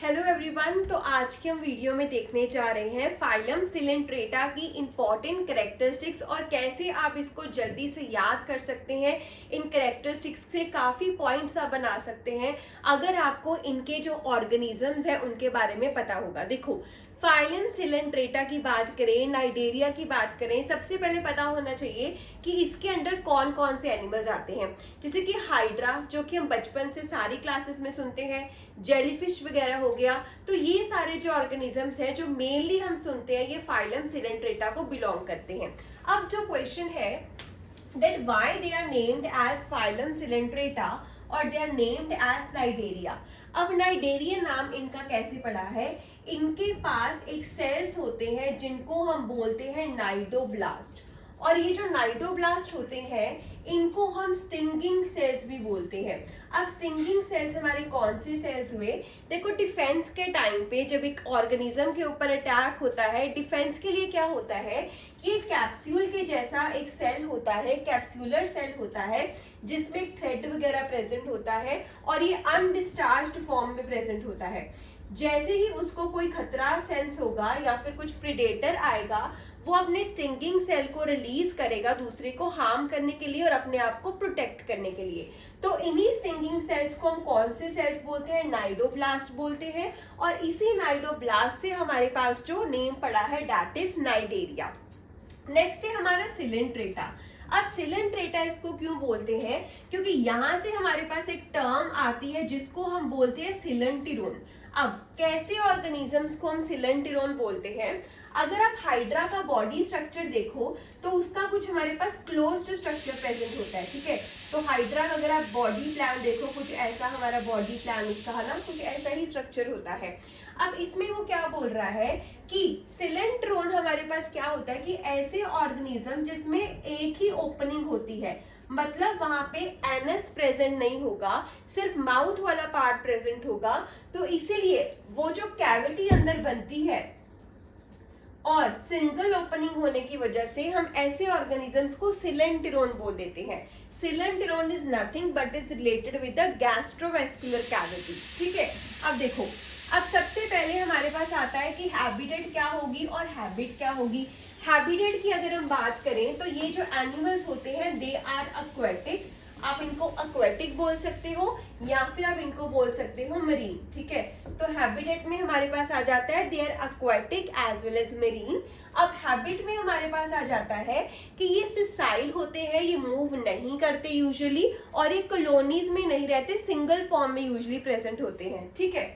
Hello everyone. तो आज के हम वीडियो में देखने जा रहे हैं फाइलम सिलेंट्रेटा की इंपॉर्टेंट कैरेक्टरिस्टिक्स और कैसे आप इसको जल्दी से याद कर सकते हैं। इन कैरेक्टरिस्टिक्स से काफ़ी पॉइंट्स आप बना सकते हैं अगर आपको इनके जो ऑर्गेनिजम्स हैं उनके बारे में पता होगा। देखो, फाइलम सिलेंट्रेटा की बात करें, नाइडेरिया की बात करें, सबसे पहले पता होना चाहिए कि इसके अंदर कौन कौन से एनिमल्स आते हैं। जैसे कि हाइड्रा, जो कि हम बचपन से सारी क्लासेस में सुनते हैं, जेलीफिश वगैरह हो गया। तो ये सारे जो ऑर्गेनिजम्स हैं जो मेनली हम सुनते हैं, ये फाइलम सिलेंट्रेटा को बिलोंग करते हैं। अब जो क्वेश्चन है that why they are named as phylum Coelenterata और they are named as Cnidaria। अब नाइडेरिया नाम इनका कैसे पड़ा है? इनके पास एक सेल्स होते हैं जिनको हम बोलते हैं नाइडोब्लास्ट, और ये जो नाइडोब्लास्ट होते हैं इनको हम स्टिंगिंग सेल्स भी बोलते हैं। अब स्टिंगिंग सेल्स हमारे कौन से सेल्स हुए? देखो, डिफेंस के टाइम पे जब एक ऑर्गेनिज्म के ऊपर अटैक होता है, डिफेंस के लिए क्या होता है कि कैप्सूल के जैसा एक सेल होता है, कैप्सूलर सेल होता है, जिसमें एक थ्रेड वगैरह प्रेजेंट होता है और ये अनडिस्चार्ज्ड फॉर्म में प्रेजेंट होता है। जैसे ही उसको कोई खतरा सेंस होगा या फिर कुछ प्रेडेटर आएगा, वो अपने स्टिंगिंग सेल को रिलीज करेगा दूसरे को हार्म करने के लिए और अपने आप को प्रोटेक्ट करने के लिए। तो इन्हीं स्टिंगिंग सेल्स को हम कौन से सेल्स बोलते हैं? नाइडोब्लास्ट बोलते हैं। और इसी नाइडोब्लास्ट से हमारे पास जो नेम पड़ा है दैट इज नाइडेरिया। नेक्स्ट है हमारा सिलेंट्रेटा। अब सिलेंट्रेटा इसको क्यों बोलते हैं? क्योंकि यहां से हमारे पास एक टर्म आती है जिसको हम बोलते हैं सिलेंटिरोन। अब कैसे ऑर्गेनिजम्स को हम सिलेंटिरोन बोलते हैं? अगर आप हाइड्रा का बॉडी स्ट्रक्चर देखो तो उसका कुछ हमारे पास क्लोज्ड स्ट्रक्चर प्रेजेंट होता है, ठीक है। तो हाइड्रा का अगर आप बॉडी प्लान देखो, कुछ ऐसा हमारा बॉडी प्लान इसका है ना, कुछ ऐसा ही स्ट्रक्चर होता है। अब इसमें वो क्या बोल रहा है कि सिलेंट्रोन हमारे पास क्या होता है कि ऐसे ऑर्गेनिज्म जिसमें एक ही ओपनिंग होती है, मतलब वहां पे एनस प्रेजेंट नहीं होगा, सिर्फ माउथ वाला पार्ट प्रेजेंट होगा। तो इसीलिए वो जो कैविटी अंदर बनती है और सिंगल ओपनिंग होने की वजह से हम ऐसे ऑर्गेनिजम्स को सिलेंटिरोन बोल देते हैं। Coelenteron is nothing but is related with the gastrovascular cavity, ठीक है। अब देखो, अब सबसे पहले हमारे पास आता है कि हैबिटेट क्या होगी और हैबिट क्या होगी। हैबिटेट की अगर हम बात करें तो ये जो एनिमल्स होते हैं दे आर एक्वेटिक। आप इनको एक्वेटिक बोल सकते हो या फिर आप इनको बोल सकते हो मरीन, ठीक है। तो हैबिटेट में हमारे पास आ जाता है they are aquatic as well as marine. अब हैबिट में हमारे पास आ जाता है कि ये सिसाइल होते हैं, ये मूव नहीं करते यूजुअली, और ये कॉलोनीज में नहीं रहते, सिंगल फॉर्म में यूजुअली प्रेजेंट होते हैं, ठीक है।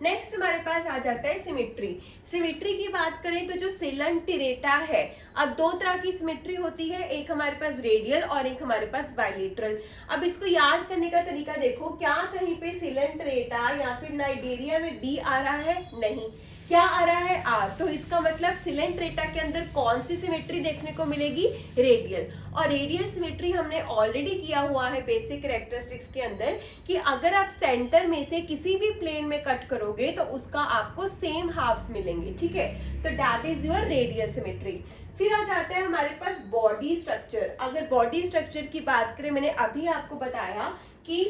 नेक्स्ट हमारे पास आ जाता है सिमेट्री। सिमेट्री की बात करें तो जो सिलेंटिरेटा है, अब दो तरह की सिमेट्री होती है, एक हमारे पास रेडियल और एक हमारे पास बायलेटरल। अब इसको याद करने का तरीका देखो, क्या कहीं पे सिलेंटिरेटा या फिर नाइडेरिया में बी आ रहा है? नहीं। क्या आ रहा है? आर। तो इसका मतलब सिलेंट्रेटा के अंदर कौन सी सिमेट्री देखने को मिलेगी? रेडियल। और रेडियल सिमेट्री हमने ऑलरेडी किया हुआ है बेसिक कैरेक्टरिस्टिक्स के अंदर कि अगर आप सेंटर में से किसी भी प्लेन में कट करोगे तो उसका आपको सेम हाफ्स मिलेंगे, ठीक है। तो that is your radial symmetry. फिर आ जाता है हमारे पास बॉडी स्ट्रक्चर। अगर बॉडी स्ट्रक्चर की बात करें, मैंने अभी आपको बताया कि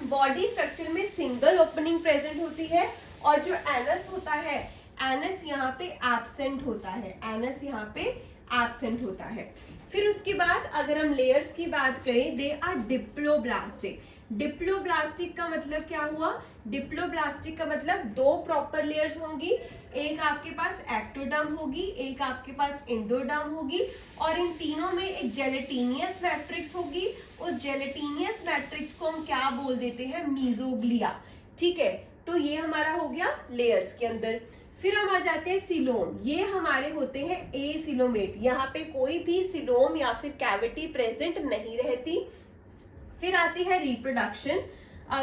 बॉडी स्ट्रक्चर में सिंगल ओपनिंग प्रेजेंट होती है और जो एनस होता है, एनस यहाँ पे एब्सेंट होता है, एनस यहाँ पे एब्सेंट होता है। फिर उसके बाद अगर हम लेयर्स की बात करें, दे आर डिप्लोब्लास्टिक। डिप्लोब्लास्टिक का मतलब क्या हुआ? डिप्लोब्लास्टिक का मतलब दो प्रॉपर लेयर्स होंगी, एक आपके पास एक्टोडर्म होगी, एक आपके पास एंडोडर्म होगी, और इन तीनों में एक जेलेटिनियस मैट्रिक्स होगी। उस जेलेटिनियस मैट्रिक्स को हम क्या बोल देते हैं? मीजोग्लिया, ठीक है। तो ये हमारा हो गया लेयर्स के अंदर। फिर हम आ जाते हैं सिलोम। ये हमारे होते हैं ए सिलोमेट, यहाँ पे कोई भी सिलोम या फिर कैविटी प्रेजेंट नहीं रहती। फिर आती है रिप्रोडक्शन।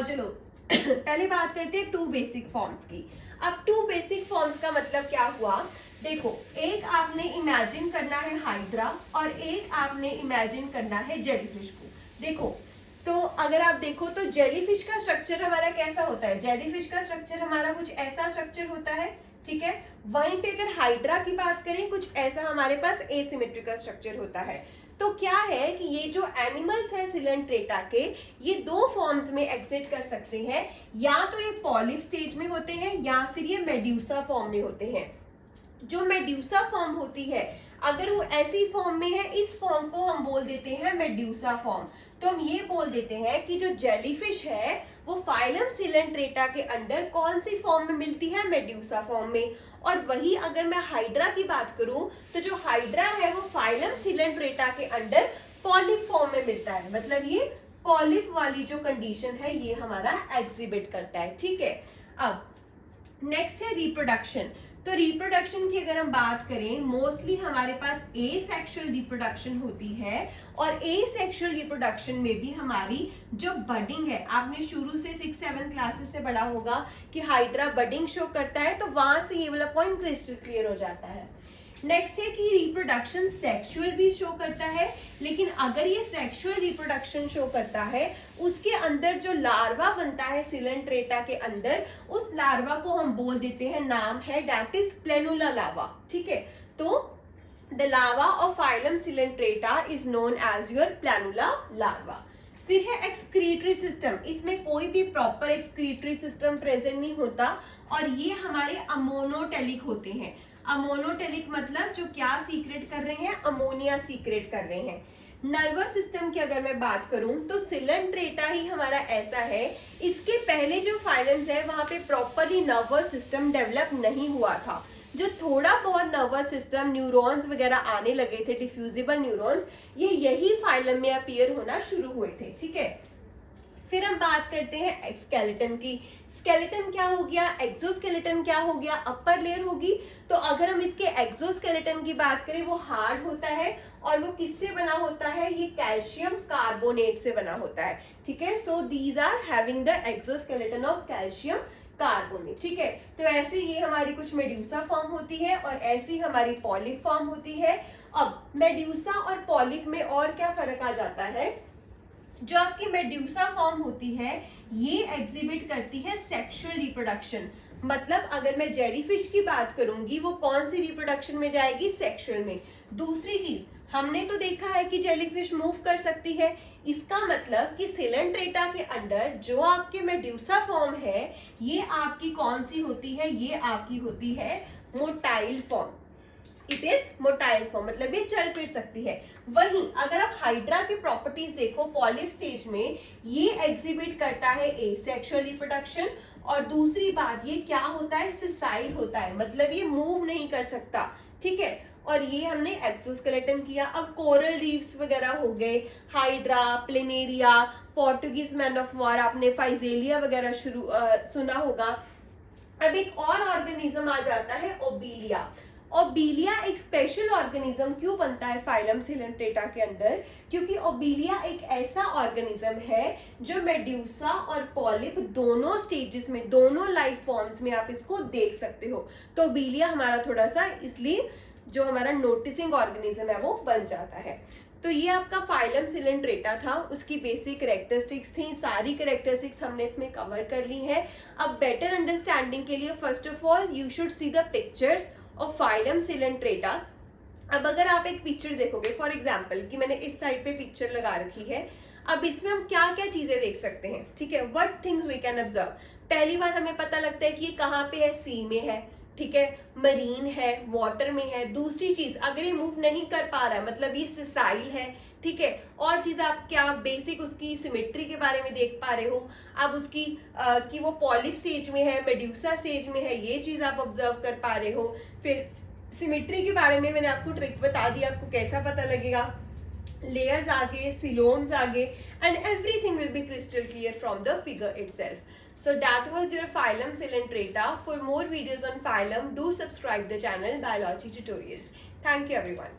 चलो पहले बात करते हैं टू बेसिक फॉर्म्स की। अब टू बेसिक फॉर्म्स का मतलब क्या हुआ? देखो, एक आपने इमेजिन करना है हाइड्रा और एक आपने इमेजिन करना है जेलीफिश को। देखो, तो अगर आप देखो तो जेलीफिश का स्ट्रक्चर हमारा कैसा होता है? जेलीफिश का स्ट्रक्चर हमारा कुछ ऐसा स्ट्रक्चर होता है, ठीक है। वहीं पे अगर हाइड्रा की बात करें, कुछ ऐसा हमारे पास एसिमेट्रिकल स्ट्रक्चर होता है। तो क्या है कि ये जो एनिमल्स है सिलेंट्रेटा के, ये दो फॉर्म्स में एग्जिट कर सकते हैं, या तो ये पॉलिप स्टेज में होते हैं या फिर ये मेड्यूसा फॉर्म में होते हैं। जो मेड्यूसा फॉर्म होती है, अगर वो ऐसी फॉर्म में है, इस फॉर्म को हम बोल देते हैं मेड्यूसा फॉर्म। तो हम ये बोल देते हैं कि जो जेलीफिश है वो फाइलम सिलेंट्रेटा के अंडर कौन सी फॉर्म में मिलती है, मेड्यूसा फॉर्म में। और वही अगर मैं हाइड्रा की बात करूं, तो जो हाइड्रा है वो फाइलम सिलेंट्रेटा के अंडर पॉलिप फॉर्म में मिलता है। मतलब ये पॉलिप वाली जो कंडीशन है ये हमारा एग्जिबिट करता है, ठीक है। अब नेक्स्ट है रिप्रोडक्शन। तो रिप्रोडक्शन की अगर हम बात करें, मोस्टली हमारे पास ए सेक्सुअल रिप्रोडक्शन होती है, और ए सेक्सुअल रिप्रोडक्शन में भी हमारी जो बडिंग है, आपने शुरू से 6-7 क्लासेस से पढ़ा होगा कि हाइड्रा बडिंग शो करता है, तो वहां से ये वाला पॉइंट क्रिस्टल क्लियर हो जाता है। नेक्स्ट है कि रिप्रोडक्शन सेक्सुअल भी शो करता है, लेकिन अगर ये सेक्सुअल रिप्रोडक्शन शो करता है, उसके अंदर जो लार्वा बनता है सिलेंट्रेटा के अंदर, उस लार्वा को हम बोल देते हैं, नाम है दैट इज प्लेनुला लार्वा, ठीक है। तो the larva of phylum coelenterata is known as your planula larva. फिर है एक्सक्रीटरी सिस्टम। इसमें कोई भी प्रॉपर एक्सक्रीटरी सिस्टम प्रेजेंट नहीं होता, और ये हमारे अमोनोटेलिक होते हैं। अमोनोटेलिक मतलब जो क्या सीक्रेट कर रहे हैं, अमोनिया सीक्रेट कर रहे हैं। नर्वस सिस्टम की अगर मैं बात करूं, तो सिलेंट्रेटा ही हमारा ऐसा है, इसके पहले जो फाइलम्स है वहां पे प्रॉपरली नर्वस सिस्टम डेवलप नहीं हुआ था। जो थोड़ा बहुत नर्वस सिस्टम, न्यूरॉन्स वगैरह आने लगे थे, डिफ्यूजिबल न्यूरॉन्स, ये यही फाइलम में अपीयर होना शुरू हुए थे, ठीक है। फिर हम बात करते हैं स्केलेटन की। स्केलेटन क्या हो गया, एक्सोस्केलेटन क्या हो गया, अपर लेयर होगी। तो अगर हम इसके एक्सोस्केलेटन की बात करें, वो हार्ड होता है, और वो किससे बना होता है, ये कैल्शियम कार्बोनेट से बना होता है, ठीक है। So these are having the exoskeleton of calcium carbonate, ठीक है। तो ऐसे ये हमारी कुछ मेड्यूसा फॉर्म होती है, और ऐसी हमारी पॉलिप फॉर्म होती है। अब मेड्यूसा और पॉलिप में और क्या फर्क आ जाता है, जो आपकी मेड्यूसा फॉर्म होती है ये एग्जिबिट करती है सेक्सुअल रिप्रोडक्शन। मतलब अगर मैं जेलीफिश की बात करूंगी, वो कौन सी रिप्रोडक्शन में जाएगी, सेक्सुअल में। दूसरी चीज, हमने तो देखा है कि जेलीफिश मूव कर सकती है, इसका मतलब कि सिलेंट्रेटा के अंडर जो आपके मेड्यूसा फॉर्म है, ये आपकी कौन सी होती है, ये आपकी होती है motile form. It is motile form, मतलब ये चल फिर सकती है। वहीं अगर आप हाइड्रा की प्रॉपर्टीज देखो, पॉलिप स्टेज में ये एग्जिबिट करता है ए सेक्सुअल रिप्रोडक्शन, और दूसरी बात ये क्या होता है, सिसाइल होता है, मतलब ये मूव नहीं कर सकता, ठीक है। और ये हमने एक्सोस्केलेटन किया। अब कोरल रीफ्स वगैरह हो गए, hydra, planaria, Portuguese man of war, आपने फाइजेलिया वगैरह सुना होगा। अब एक और ऑर्गेनिज्म आ जाता है, ओबीलिया। ओबीलिया एक स्पेशल ऑर्गेनिज्म क्यों बनता है फाइलम सिलेंट्रेटा के अंदर, क्योंकि ओबीलिया एक ऐसा ऑर्गेनिज्म है जो मेड्यूसा और पॉलिप दोनों स्टेजेस में, दोनों लाइफ फॉर्म्स में आप इसको देख सकते हो। तो ओबीलिया हमारा थोड़ा सा इसलिए जो हमारा नोटिसिंग ऑर्गेनिज्म है वो बन जाता है। तो ये आपका फाइलम सिलेंट्रेटा था, उसकी बेसिक कैरेक्टरिस्टिक्स थी, सारी कैरेक्टरिस्टिक्स हमने इसमें कवर कर ली है। अब बेटर अंडरस्टैंडिंग के लिए first of all you should see the pictures of phylum Coelenterata. अब अगर आप एक पिक्चर देखोगे, फॉर एग्जाम्पल कि मैंने इस साइड पे पिक्चर लगा रखी है, अब इसमें हम क्या क्या चीजें देख सकते हैं, ठीक है, what things we can observe. पहली बात हमें पता लगता है कि ये कहाँ पे है, सी में है, ठीक है, मरीन है, वाटर में है। दूसरी चीज, अगर ये मूव नहीं कर पा रहा है मतलब ये सिसाइल है, ठीक है। और चीज आप क्या बेसिक उसकी सिमेट्री के बारे में देख पा रहे हो, आप उसकी कि वो पॉलिप स्टेज में है, मेड्यूसा स्टेज में है, ये चीज आप ऑब्जर्व कर पा रहे हो। फिर सिमेट्री के बारे में मैंने आपको ट्रिक बता दी, आपको कैसा पता लगेगा, लेयर्स आगे, सिलोम्स आगे, and everything will be crystal clear from the figure itself. So that was your phylum Coelenterata. For more videos on phylum, do subscribe the channel Biology Tutorials. Thank you everyone.